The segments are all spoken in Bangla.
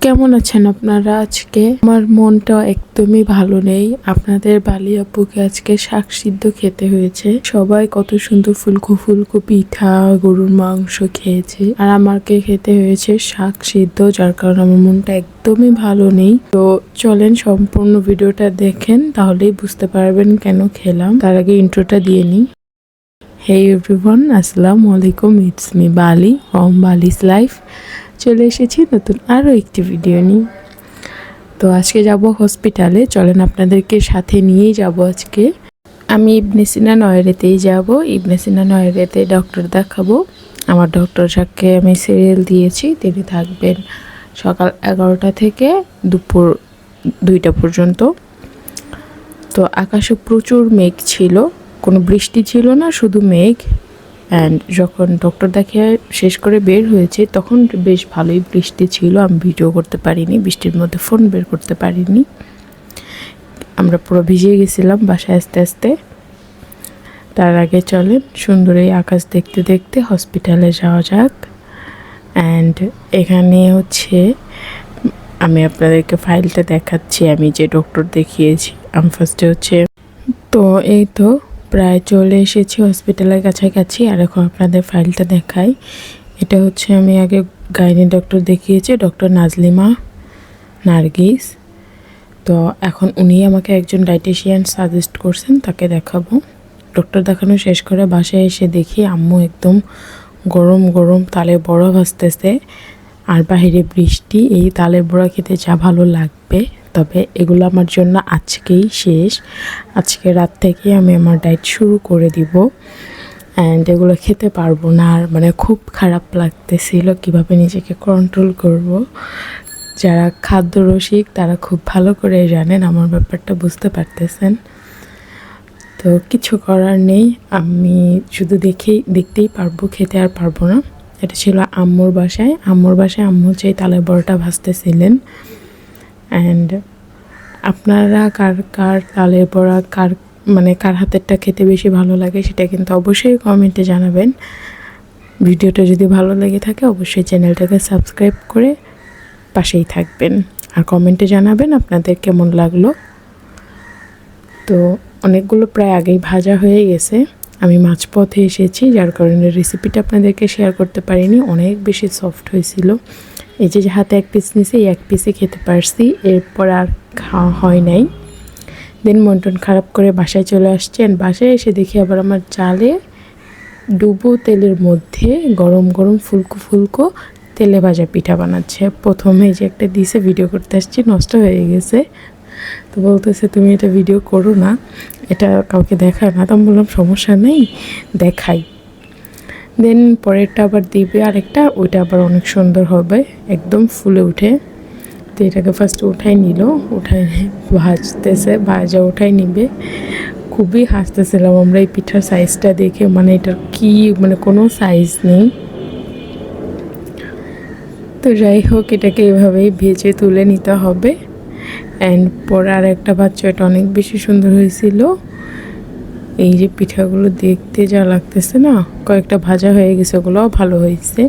কেমন আছেন আপনারা? আজকে আমার মনটা একদমই ভালো নেই। আপনাদের বালি আপুকে আজকে শাক সিদ্ধ খেতে হয়েছে। সবাই কত সুন্দর ফুলকো ফুলকো পিঠা, গরুর মাংস খেয়েছে, আর আমাকে খেতে হয়েছে শাক সিদ্ধ, যার কারণে আমার মনটা একদমই ভালো নেই। তো চলেন সম্পূর্ণ ভিডিওটা দেখেন, তাহলেই বুঝতে পারবেন কেন খেলাম। তার আগে ইন্ট্রোটা দিয়ে নিই। হেই এভরিওয়ান, আসসালামু আলাইকুম, ইটস মি বালি ফ্রম বালিস লাইফ। চলে এসেছি নতুন আরও একটি ভিডিও নিয়ে। তো আজকে যাব হসপিটালে, চলেন আপনাদেরকে সাথে নিয়েই যাব আজকে। আমি ইবনে সিনা নয়রেতেই যাব। ইবনে সিনা নয়রেতে ডক্টর দেখাবো। আমার ডক্টর সাথে আমি সিরিয়াল দিয়েছি, তিনি থাকবেন সকাল 11টা থেকে দুপুর 2টা পর্যন্ত। তো আকাশে প্রচুর মেঘ ছিল, কোনো বৃষ্টি ছিল না, শুধু মেঘ। অ্যান্ড যখন ডক্টর দেখিয়ে শেষ করে বের হয়েছে তখন বেশ ভালোই বৃষ্টি ছিল। আমি ভিডিও করতে পারিনি, বৃষ্টির মধ্যে ফোন বের করতে পারিনি। আমরা পুরো ভিজে গেছিলাম বাসায় আস্তে আস্তে। তার আগে চলেন সুন্দর এই আকাশ দেখতে দেখতে হসপিটালে যাওয়া যাক। অ্যান্ড এখানে হচ্ছে আমি আপনাদেরকে ফাইলটা দেখাচ্ছি, আমি যে ডক্টর দেখিয়েছি। আমি ফার্স্টে হচ্ছে, তো এই তো প্রায় চলে এসেছি হসপিটালের কাছাকাছি। আর এখন আপনাদের ফাইলটা দেখাই। এটা হচ্ছে আমি আগে গাইনি ডক্টর দেখিয়েছি, ডক্টর নাজলিমা নার্গিস। তো এখন উনি আমাকে একজন ডায়েটিশিয়ান সাজেস্ট করছেন, তাকে দেখাবো। ডক্টর দেখানো শেষ করে বাসায় এসে দেখি আম্মু একদম গরম গরম তালের বড়া ভাজতেছে, আর বাহিরে বৃষ্টি। এই তালের বড়া খেতে যা ভালো লাগবে, তবে এগুলো আমার জন্য আজকেই শেষ। আজকে রাত থেকে আমি আমার ডায়েট শুরু করে দিব। অ্যান্ড এগুলো খেতে পারবো না, আর মানে খুব খারাপ লাগতেছিল, কিভাবে নিজেকে কন্ট্রোল করব। যারা খাদ্য রসিক তারা খুব ভালো করে জানেন, আমার ব্যাপারটা বুঝতে পারতেছেন। তো কিছু করার নেই, আমি শুধু দেখতেই পারবো, খেতে আর পারবো না। এটা ছিল আম্মুর বাসায়। আম্মু যে তালের বড়াটা ভাজতেছিলেন। অ্যান্ড আপনারা কার তালের বড়া কার হাতেরটা খেতে বেশি ভালো লাগে সেটা কিন্তু অবশ্যই কমেন্টে জানাবেন। ভিডিওটা যদি ভালো লেগে থাকে অবশ্যই চ্যানেলটাকে সাবস্ক্রাইব করে পাশেই থাকবেন, আর কমেন্টে জানাবেন আপনাদের কেমন লাগলো। তো অনেকগুলো প্রায় আগেই ভাজা হয়ে গেছে। আমি মাঝপথে এসেছি, যার কারণে রেসিপিটা আপনাদেরকে শেয়ার করতে পারিনি। অনেক বেশি সফট হয়েছিল। এই যে হাতে এক পিস নিয়েছি, এই এক পিসে খেতে পারছি, এরপর আর খাওয়া হয় নাই। দেন মন টন খারাপ করে বাসায় চলে আসছেন। বাসায় এসে দেখি আবার আমার চালে ডুবো তেলের মধ্যে গরম গরম ফুলকো ফুলকো তেলে ভাজা পিঠা বানাচ্ছে। প্রথমে যে একটা দিছে, ভিডিও করতে আসছি, নষ্ট হয়ে গেছে। তো বলতেছে তুমি এটা ভিডিও করো না, এটা কাউকে দেখায় না। তো আমি বললাম সমস্যা নেই, দেখাই। দেন পরেরটা আবার দিবে আরেকটা, ওইটা আবার অনেক সুন্দর হবে, একদম ফুলে উঠে। তো এটাকে ফার্স্ট উঠাই নিল, উঠাই ভাজা উঠাই নিবে। খুবই হাসতেছিলাম আমরা এই পিঠার সাইজটা দেখে, মানে এটার কি মানে কোনো সাইজ নেই। তো যাই হোক, এটাকে এভাবেই ভেজে তুলে নিতে হবে। অ্যান্ড পরে আর একটা বাচ্চা, এটা অনেক বেশি সুন্দর হয়েছিল। এই যে পিঠাগুলো দেখতে যা লাগতেছে না, কয়েকটা ভাজা হয়ে গেছে, ওগুলোও ভালো হয়েছে।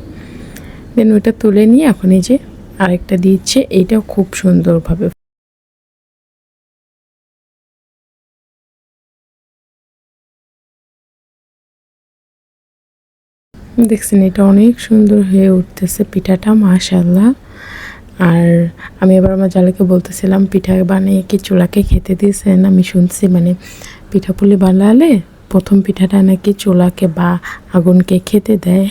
দেন ওইটা তুলে নিয়ে এখন এই যে আরেকটা দিচ্ছে, এইটাও খুব সুন্দরভাবে দেখছেন, এটা অনেক সুন্দর হয়ে উঠতেছে পিঠাটা, মাশাআল্লাহ। আর আমি এবার আমার জালেকে বলতেছিলাম পিঠা বানিয়ে কি চুলাকে খেতে দিয়েছেন। আমি শুনছি মানে পিঠাপুলি বানালে প্রথম পিঠাটা নাকি চুলাকে বা আগুনকে খেতে দেয়।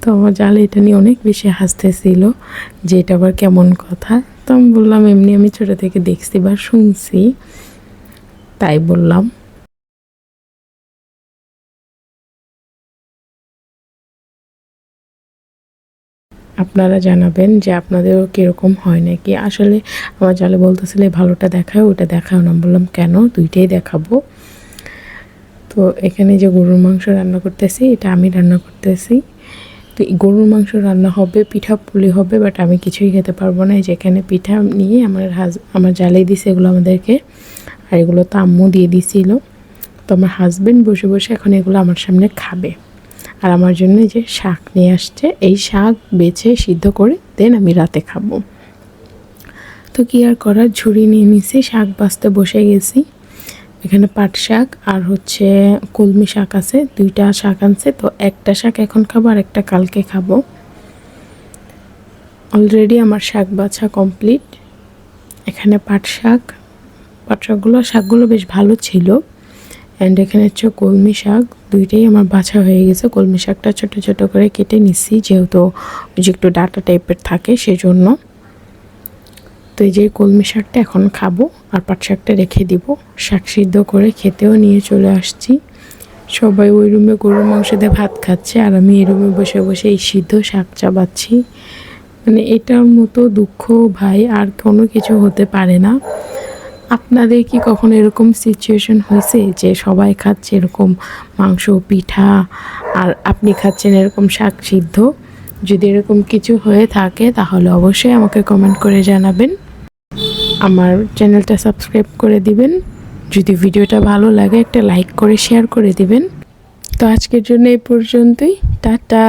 তো আমার জালে এটা নিয়ে অনেক বেশি হাসতেছিল যে এটা আবার কেমন কথা। তো আমি বললাম এমনি আমি ছোটো থেকে দেখছি বা শুনছি, তাই বললাম। আপনারা জানাবেন যে আপনাদেরও কীরকম হয় নাকি। আসলে আমার জালে বলতেছিলে ভালোটা দেখায়, ওটা দেখাও না। বললাম কেন, দুইটাই দেখাবো। তো এখানে যে গরুর মাংস রান্না করতেছি, এটা আমি রান্না করতেছি। তো এই গরুর মাংস রান্না হবে, পিঠা পুলি হবে, বাট আমি কিছুই খেতে পারবো না। যেখানে পিঠা নিয়ে আমার জালেই দিছে এগুলো আমাদেরকে, আর এগুলো তো আম্মু দিয়ে দিছিল। তো আমার হাজব্যান্ড বসে বসে এখন এগুলো আমার সামনে খাবে। আর আমার জন্য যে শাক নিয়ে আসছে, এই শাক বেছে সিদ্ধ করে দেন আমি রাতে খাবো। তো কি আর করার, ঝুড়ি নিয়ে নিছি, শাক বাছতে বসে গেছি। এখানে পাট শাক আর হচ্ছে কলমি শাক আছে, 2টা শাক আনছে। তো একটা শাক এখন খাবো আর একটা কালকে খাবো। অলরেডি আমার শাক বাছা কমপ্লিট। এখানে পাট শাকগুলো বেশ ভালো ছিল। অ্যান্ড এখানে হচ্ছে কলমি শাক, 2টাই আমার বাছা হয়ে গেছে। কলমি শাকটা ছোট ছোট করে কেটে নিচ্ছি, যেহেতু যে একটু ডাটা টাইপের থাকে সেজন্য। তো এই যে কলমি শাকটা এখন খাবো আর পাট শাকটা রেখে দিব। শাক সিদ্ধ করে খেতেও নিয়ে চলে আসছি। সবাই ওই রুমে গরুর মাংস দিয়ে ভাত খাচ্ছে আর আমি এই রুমে বসে বসে এই সিদ্ধ শাক চাবাচ্ছি। মানে এটার মতো দুঃখ ভাই আর কোনো কিছু হতে পারে না। আপনাদের কি কখনো এরকম সিচুয়েশন হয়েছে যে সবাই খাচ্ছে এরকম মাংস পিঠা আর আপনি খাচ্ছেন এরকম শাক সিদ্ধ? যদি এরকম কিছু হয়ে থাকে তাহলে অবশ্যই আমাকে কমেন্ট করে জানাবেন। আমার চ্যানেলটা সাবস্ক্রাইব করে দিবেন। যদি ভিডিওটা ভালো লাগে একটা লাইক করে শেয়ার করে দিবেন। তো আজকের জন্য এই পর্যন্তই। টাটা।